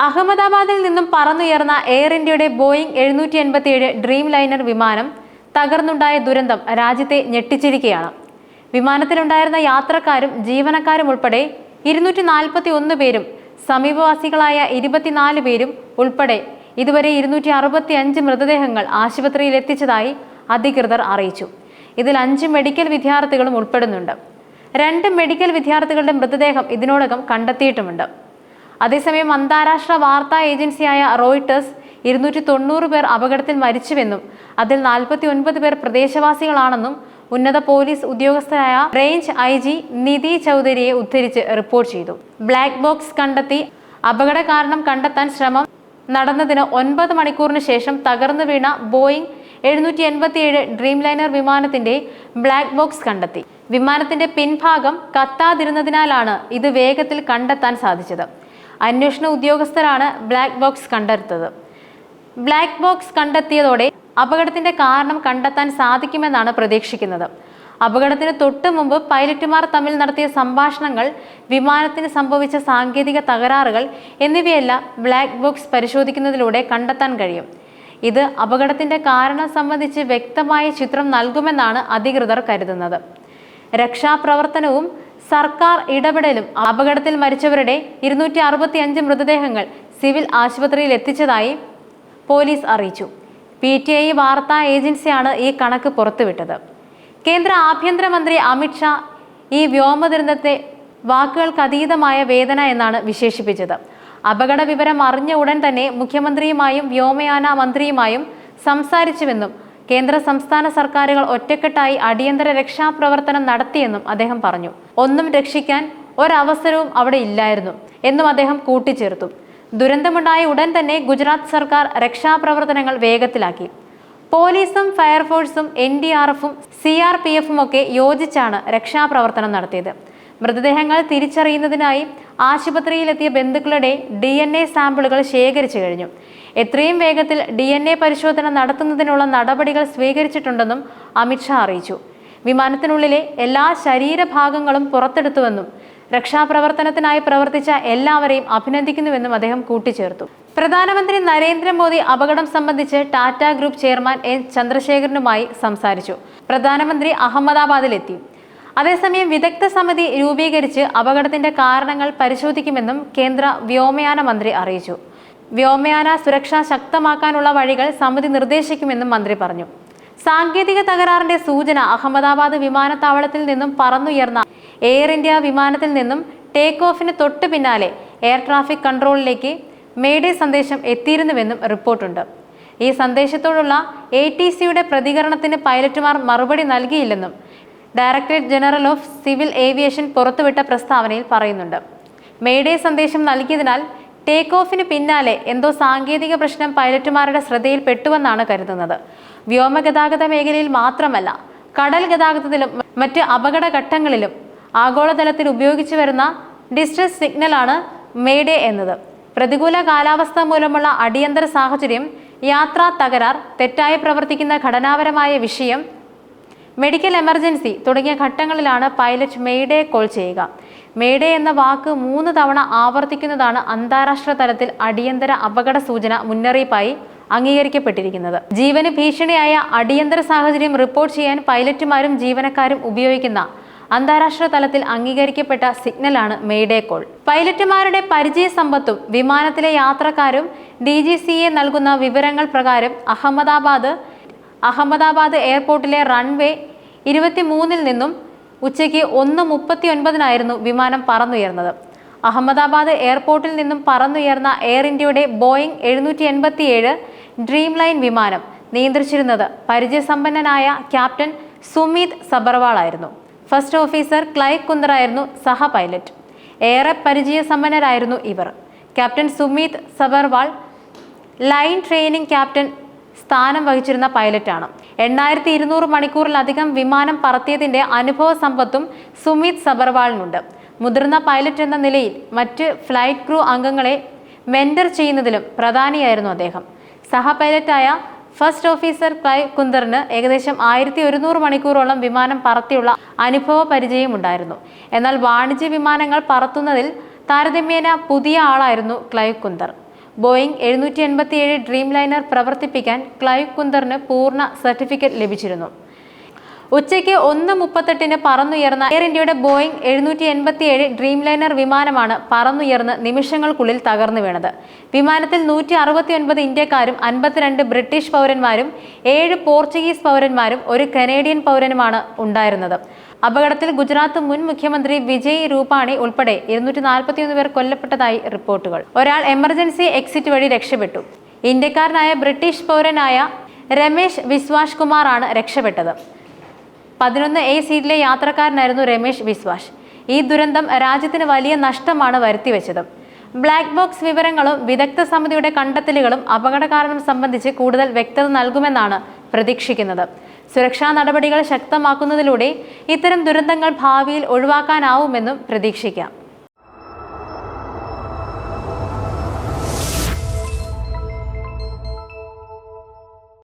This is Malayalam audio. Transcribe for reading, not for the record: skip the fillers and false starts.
അഹമ്മദാബാദിൽ നിന്നും പറന്നുയർന്ന എയർ ഇന്ത്യയുടെ ബോയിംഗ് 787 ഡ്രീം ലൈനർ വിമാനം തകർന്നുണ്ടായ ദുരന്തം രാജ്യത്തെ ഞെട്ടിച്ചിരിക്കുകയാണ്. വിമാനത്തിലുണ്ടായിരുന്ന യാത്രക്കാരും ജീവനക്കാരും ഉൾപ്പെടെ 241 പേരും സമീപവാസികളായ 24 പേരും ഉൾപ്പെടെ ഇതുവരെ 265 മൃതദേഹങ്ങൾ ആശുപത്രിയിൽ എത്തിച്ചതായി അധികൃതർ അറിയിച്ചു. ഇതിൽ 5 മെഡിക്കൽ വിദ്യാർത്ഥികളും ഉൾപ്പെടുന്നുണ്ട്. 2 മെഡിക്കൽ വിദ്യാർത്ഥികളുടെ മൃതദേഹം ഇതിനോടകം കണ്ടെത്തിയിട്ടുമുണ്ട്. അതേസമയം അന്താരാഷ്ട്ര വാർത്താ ഏജൻസിയായ റോയിട്ടേഴ്സ് 290 പേർ അപകടത്തിൽ മരിച്ചുവെന്നും അതിൽ 49 പേർ പ്രദേശവാസികളാണെന്നും ഉന്നത പോലീസ് ഉദ്യോഗസ്ഥരായ റേഞ്ച് IG നിധി ചൗധരിയെ ഉദ്ധരിച്ച് റിപ്പോർട്ട് ചെയ്തു. ബ്ലാക്ക് ബോക്സ് കണ്ടെത്തി അപകട കാരണം കണ്ടെത്താൻ ശ്രമം നടന്നതിന് 9 മണിക്കൂറിന് ശേഷം തകർന്നു വീണ ബോയിംഗ് 787 ഡ്രീം ലൈനർ വിമാനത്തിന്റെ ബ്ലാക്ക് ബോക്സ് കണ്ടെത്തി. വിമാനത്തിന്റെ പിൻഭാഗം കത്താതിരുന്നതിനാലാണ് ഇത് വേഗത്തിൽ കണ്ടെത്താൻ സാധിച്ചത്. അന്വേഷണ ഉദ്യോഗസ്ഥരാണ് ബ്ലാക്ക് ബോക്സ് കണ്ടെടുത്തത്. ബ്ലാക്ക് ബോക്സ് കണ്ടെത്തിയതോടെ അപകടത്തിന്റെ കാരണം കണ്ടെത്താൻ സാധിക്കുമെന്നാണ് പ്രതീക്ഷിക്കുന്നത്. അപകടത്തിന് തൊട്ടു മുമ്പ് പൈലറ്റുമാർ തമ്മിൽ നടത്തിയ സംഭാഷണങ്ങൾ, വിമാനത്തിന് സംഭവിച്ച സാങ്കേതിക തകരാറുകൾ എന്നിവയെല്ലാം ബ്ലാക്ക് ബോക്സ് പരിശോധിക്കുന്നതിലൂടെ കണ്ടെത്താൻ കഴിയും. ഇത് അപകടത്തിന്റെ കാരണം സംബന്ധിച്ച് വ്യക്തമായ ചിത്രം നൽകുമെന്നാണ് അധികൃതർ കരുതുന്നത്. രക്ഷാപ്രവർത്തനവും സർക്കാർ ഇടപെടലും അപകടത്തിൽ മരിച്ചവരുടെ 265 മൃതദേഹങ്ങൾ സിവിൽ ആശുപത്രിയിൽ എത്തിച്ചതായി പോലീസ് അറിയിച്ചു. PTI വാർത്താ ഏജൻസിയാണ് ഈ കണക്ക് പുറത്തുവിട്ടത്. കേന്ദ്ര ആഭ്യന്തരമന്ത്രി അമിത് ഷാ ഈ വ്യോമ ദുരന്തത്തെ വാക്കുകൾക്കതീതമായ വേദന എന്നാണ് വിശേഷിപ്പിച്ചത്. അപകട വിവരം അറിഞ്ഞ ഉടൻ തന്നെ മുഖ്യമന്ത്രിയുമായും വ്യോമയാന മന്ത്രിയുമായും സംസാരിച്ചുവെന്നും കേന്ദ്ര സംസ്ഥാന സർക്കാരുകൾ ഒറ്റക്കെട്ടായി അടിയന്തര രക്ഷാപ്രവർത്തനം നടത്തിയെന്നും അദ്ദേഹം പറഞ്ഞു. ഒന്നും രക്ഷിക്കാൻ ഒരവസരവും അവിടെ ഇല്ലായിരുന്നു എന്നും അദ്ദേഹം കൂട്ടിച്ചേർത്തു. ദുരന്തമുണ്ടായ ഉടൻ തന്നെ ഗുജറാത്ത് സർക്കാർ രക്ഷാപ്രവർത്തനങ്ങൾ വേഗത്തിലാക്കി. പോലീസും ഫയർഫോഴ്സും NDRFും CRPFും ഒക്കെ യോജിച്ചാണ് രക്ഷാപ്രവർത്തനം നടത്തിയത്. മൃതദേഹങ്ങൾ തിരിച്ചറിയുന്നതിനായി ആശുപത്രിയിലെത്തിയ ബന്ധുക്കളുടെ DNA സാമ്പിളുകൾ ശേഖരിച്ചു കഴിഞ്ഞു. എത്രയും വേഗത്തിൽ DNA പരിശോധന നടത്തുന്നതിനുള്ള നടപടികൾ സ്വീകരിച്ചിട്ടുണ്ടെന്നും അമിത് ഷാ അറിയിച്ചു. വിമാനത്തിനുള്ളിലെ എല്ലാ ശരീരഭാഗങ്ങളും പുറത്തെടുത്തുവെന്നും രക്ഷാപ്രവർത്തനത്തിനായി പ്രവർത്തിച്ച എല്ലാവരെയും അഭിനന്ദിക്കുന്നുവെന്നും അദ്ദേഹം കൂട്ടിച്ചേർത്തു. പ്രധാനമന്ത്രി നരേന്ദ്രമോദി അപകടം സംബന്ധിച്ച് ടാറ്റ ഗ്രൂപ്പ് ചെയർമാൻ N ചന്ദ്രശേഖരനുമായി സംസാരിച്ചു. പ്രധാനമന്ത്രി അഹമ്മദാബാദിലെത്തി. അതേസമയം വിദഗ്ധ സമിതി രൂപീകരിച്ച് അപകടത്തിന്റെ കാരണങ്ങൾ പരിശോധിക്കുമെന്നും കേന്ദ്ര വ്യോമയാന മന്ത്രി അറിയിച്ചു. വ്യോമയാന സുരക്ഷ ശക്തമാക്കാനുള്ള വഴികൾ സമിതി നിർദ്ദേശിക്കുമെന്നും മന്ത്രി പറഞ്ഞു. സാങ്കേതിക തകരാറിന്റെ സൂചന അഹമ്മദാബാദ് വിമാനത്താവളത്തിൽ നിന്നും പറന്നുയർന്ന എയർ ഇന്ത്യ വിമാനത്തിൽ നിന്നും ടേക്ക് ഓഫിന് തൊട്ട് പിന്നാലെ എയർ ട്രാഫിക് കൺട്രോളിലേക്ക് മേഡേ സന്ദേശം എത്തിയിരുന്നുവെന്നും റിപ്പോർട്ടുണ്ട്. ഈ സന്ദേശത്തോടുള്ള ATCയുടെ പ്രതികരണത്തിന് പൈലറ്റുമാർ മറുപടി നൽകിയില്ലെന്നും directorate general of civil aviation പുറത്തുവിട്ട പ്രസ്താവനയിൽ പറയുന്നുണ്ട്. മേഡേ സന്ദേശം നൽകിയതിനാൽ ടേക്ക് ഓഫിന് പിന്നാലെ എന്തോ സാങ്കേതിക പ്രശ്നം പൈലറ്റുമാരുടെ ശ്രദ്ധയിൽപ്പെട്ടുവെന്നാണ് കരുതുന്നത്. വ്യോമഗതാഗത മേഖലയിൽ മാത്രമല്ല, കടൽ ഗതാഗതത്തിലും മറ്റ് അപകടഘട്ടങ്ങളിലും ആഗോളതലത്തിൽ ഉപയോഗിച്ചു വരുന്ന ഡിസ്ട്രസ് സിഗ്നലാണ് മേഡേ എന്നത്. പ്രതികൂല കാലാവസ്ഥ മൂലമുള്ള അടിയന്തര സാഹചര്യം, യാത്രാ തകരാർ, തെറ്റായി പ്രവർത്തിക്കുന്ന ഘടനാപരമായ വിഷയം, മെഡിക്കൽ എമർജൻസി തുടങ്ങിയ ഘട്ടങ്ങളിലാണ് പൈലറ്റ് മേഡേ കോൾ ചെയ്യുക. മേഡേ എന്ന വാക്ക് 3 തവണ ആവർത്തിക്കുന്നതാണ് അന്താരാഷ്ട്ര തലത്തിൽ അടിയന്തര അപകട സൂചന മുന്നറിയിപ്പായി അംഗീകരിക്കപ്പെട്ടിരിക്കുന്നത്. ജീവന് ഭീഷണിയായ അടിയന്തര സാഹചര്യം റിപ്പോർട്ട് ചെയ്യാൻ പൈലറ്റുമാരും ജീവനക്കാരും ഉപയോഗിക്കുന്ന അന്താരാഷ്ട്ര തലത്തിൽ അംഗീകരിക്കപ്പെട്ട സിഗ്നലാണ് മേഡേ കോൾ. പൈലറ്റുമാരുടെ പരിചയ സമ്പത്തും വിമാനത്തിലെ യാത്രക്കാരും DGCA നൽകുന്ന വിവരങ്ങൾ പ്രകാരം അഹമ്മദാബാദ് എയർപോർട്ടിലെ റൺവേ 23 നിന്നും ഉച്ചയ്ക്ക് 1:39 വിമാനം പറന്നുയർന്നത്. അഹമ്മദാബാദ് എയർപോർട്ടിൽ നിന്നും പറന്നുയർന്ന എയർ ഇന്ത്യയുടെ ബോയിംഗ് 787 ഡ്രീം ലൈൻ വിമാനം നിയന്ത്രിച്ചിരുന്നത് പരിചയസമ്പന്നനായ ക്യാപ്റ്റൻ സുമീത് സബർവാൾ ആയിരുന്നു. ഫസ്റ്റ് ഓഫീസർ ക്ലൈവ് കുന്ദർ ആയിരുന്നു സഹ പൈലറ്റ്. ഏറെ പരിചയസമ്പന്നരായിരുന്നു ഇവർ. Captain Sumeet Sabharwal line training captain സ്ഥാനം വഹിച്ചിരുന്ന പൈലറ്റാണ്. 8200 മണിക്കൂറിലധികം വിമാനം പറത്തിയതിന്റെ അനുഭവ സമ്പത്തും സുമീത് സബർവാളിനുണ്ട്. മുതിർന്ന പൈലറ്റ് എന്ന നിലയിൽ മറ്റ് ഫ്ലൈറ്റ് ക്രൂ അംഗങ്ങളെ മെന്റർ ചെയ്യുന്നതിലും പ്രധാനിയായിരുന്നു അദ്ദേഹം. സഹ പൈലറ്റായ ഫസ്റ്റ് ഓഫീസർ ക്ലൈവ് കുന്ദറിന് ഏകദേശം 1100 മണിക്കൂറോളം വിമാനം പറത്തിയുള്ള അനുഭവ പരിചയമുണ്ടായിരുന്നു. എന്നാൽ വാണിജ്യ വിമാനങ്ങൾ പറത്തുന്നതിൽ താരതമ്യേന പുതിയ ആളായിരുന്നു Clive Kunder. Boeing 787 dream liner പ്രവർത്തിപ്പിക്കാൻ ക്ലൈവ് കുന്ദറിന് പൂർണ്ണ സർട്ടിഫിക്കറ്റ് ലഭിച്ചിരുന്നു. ഉച്ചയ്ക്ക് 1:38 പറന്നുയർന്ന എയർ ഇന്ത്യയുടെ ബോയിങ് 787 ഡ്രീം ലൈനർ വിമാനമാണ് പറന്നുയർന്ന് നിമിഷങ്ങൾക്കുള്ളിൽ തകർന്നു വീണത്. വിമാനത്തിൽ 169 ഇന്ത്യക്കാരും 52 ബ്രിട്ടീഷ് പൗരന്മാരും 7 പോർച്ചുഗീസ് പൗരന്മാരും 1 കനേഡിയൻ പൗരനുമാണ് ഉണ്ടായിരുന്നത്. അപകടത്തിൽ ഗുജറാത്ത് മുൻ മുഖ്യമന്ത്രി വിജയ് രൂപാണി ഉൾപ്പെടെ 241 പേർ കൊല്ലപ്പെട്ടതായി റിപ്പോർട്ടുകൾ. ഒരാൾ എമർജൻസി എക്സിറ്റ് വഴി രക്ഷപ്പെട്ടു. ഇന്ത്യക്കാരനായ ബ്രിട്ടീഷ് പൗരനായ രമേശ് വിശ്വാസ് കുമാറാണ് രക്ഷപ്പെട്ടത്. 11A സീറ്റിലെ യാത്രക്കാരനായിരുന്നു രമേശ് വിശ്വാസ്. ഈ ദുരന്തം രാജ്യത്തിന് വലിയ നഷ്ടമാണ് വരുത്തിവെച്ചത്. ബ്ലാക്ക് ബോക്സ് വിവരങ്ങളും വിദഗ്ധ സമിതിയുടെ കണ്ടെത്തലുകളും അപകട കാരണം സംബന്ധിച്ച് കൂടുതൽ വ്യക്തത നൽകുമെന്നാണ് പ്രതീക്ഷിക്കുന്നത്. സുരക്ഷാ നടപടികൾ ശക്തമാക്കുന്നതിലൂടെ ഇത്തരം ദുരന്തങ്ങൾ ഭാവിയിൽ ഒഴിവാക്കാനാവുമെന്നും പ്രതീക്ഷിക്കാം.